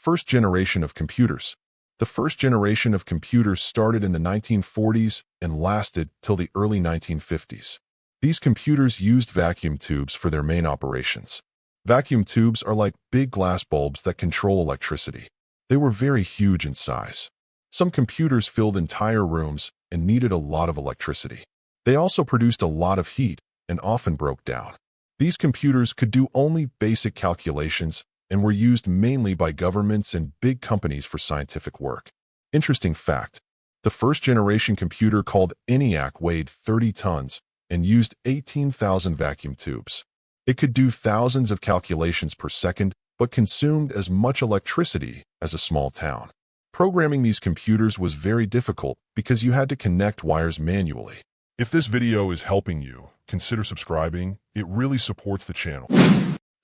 First generation of computers. The first generation of computers started in the 1940s and lasted till the early 1950s. These computers used vacuum tubes for their main operations. Vacuum tubes are like big glass bulbs that control electricity. They were very huge in size. Some computers filled entire rooms and needed a lot of electricity. They also produced a lot of heat and often broke down. These computers could do only basic calculations and were used mainly by governments and big companies for scientific work. Interesting fact, the first generation computer called ENIAC weighed 30 tons and used 18,000 vacuum tubes. It could do thousands of calculations per second, but consumed as much electricity as a small town. Programming these computers was very difficult because you had to connect wires manually. If this video is helping you, consider subscribing. It really supports the channel.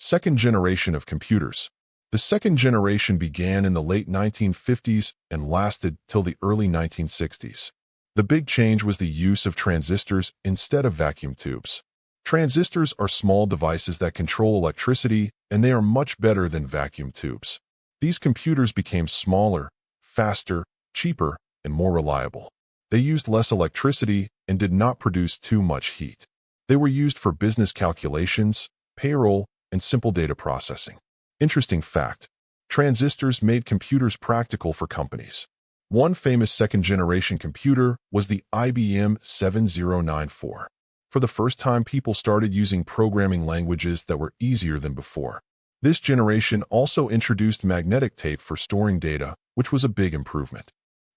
Second generation of computers. The second generation began in the late 1950s and lasted till the early 1960s. The big change was the use of transistors instead of vacuum tubes. Transistors are small devices that control electricity, and they are much better than vacuum tubes. These computers became smaller, faster, cheaper, and more reliable. They used less electricity and did not produce too much heat. They were used for business calculations, payroll, and simple data processing. Interesting fact, transistors made computers practical for companies. One famous second-generation computer was the IBM 7094. For the first time, people started using programming languages that were easier than before. This generation also introduced magnetic tape for storing data, which was a big improvement.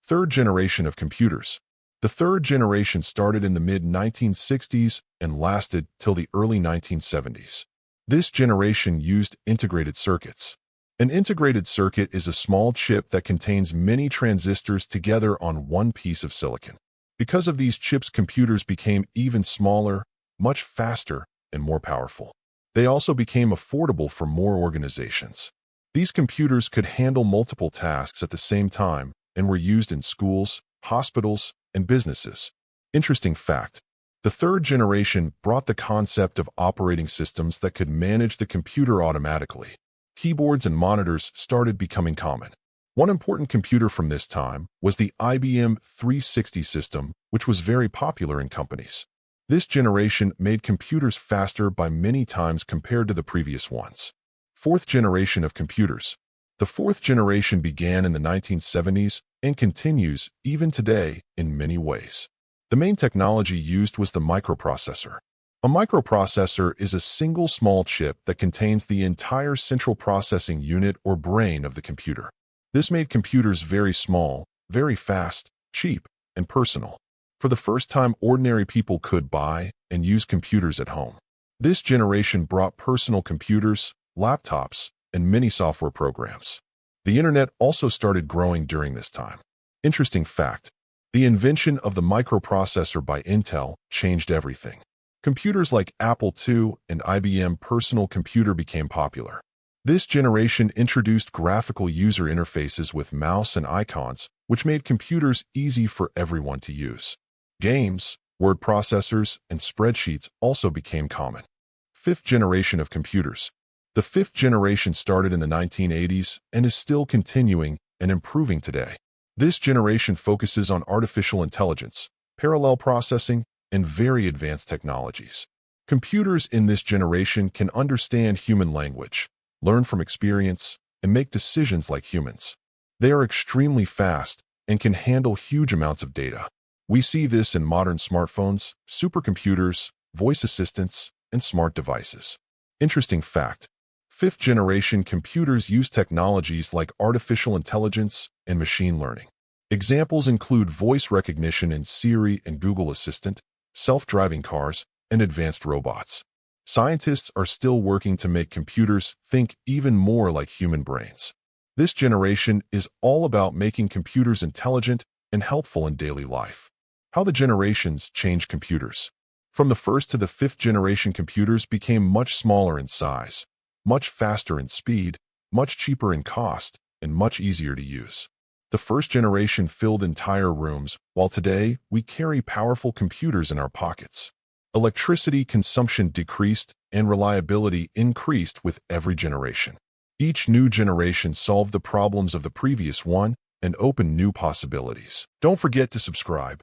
Third generation of computers. The third generation started in the mid-1960s and lasted till the early 1970s. This generation used integrated circuits. An integrated circuit is a small chip that contains many transistors together on one piece of silicon. Because of these chips, computers became even smaller, much faster, and more powerful. They also became affordable for more organizations. These computers could handle multiple tasks at the same time and were used in schools, hospitals, and businesses. Interesting fact, the third generation brought the concept of operating systems that could manage the computer automatically. Keyboards and monitors started becoming common. One important computer from this time was the IBM 360 system, which was very popular in companies. This generation made computers faster by many times compared to the previous ones. Fourth generation of computers. The fourth generation began in the 1970s and continues even today in many ways. The main technology used was the microprocessor. A microprocessor is a single small chip that contains the entire central processing unit or brain of the computer. This made computers very small, very fast, cheap, and personal. For the first time, ordinary people could buy and use computers at home. This generation brought personal computers, laptops, and many software programs. The internet also started growing during this time. Interesting fact, the invention of the microprocessor by Intel changed everything. Computers like Apple II and IBM personal computer became popular. This generation introduced graphical user interfaces with mouse and icons, which made computers easy for everyone to use. Games, word processors, and spreadsheets also became common. Fifth generation of computers. The fifth generation started in the 1980s and is still continuing and improving today. This generation focuses on artificial intelligence, parallel processing, and very advanced technologies. Computers in this generation can understand human language, learn from experience, and make decisions like humans. They are extremely fast and can handle huge amounts of data. We see this in modern smartphones, supercomputers, voice assistants, and smart devices. Interesting fact, fifth generation computers use technologies like artificial intelligence and machine learning. Examples include voice recognition in Siri and Google Assistant, self-driving cars, and advanced robots. Scientists are still working to make computers think even more like human brains. This generation is all about making computers intelligent and helpful in daily life. How the generations changed computers. From the first to the fifth generation, computers became much smaller in size, much faster in speed, much cheaper in cost, and much easier to use. The first generation filled entire rooms, while today we carry powerful computers in our pockets. Electricity consumption decreased and reliability increased with every generation. Each new generation solved the problems of the previous one and opened new possibilities. Don't forget to subscribe.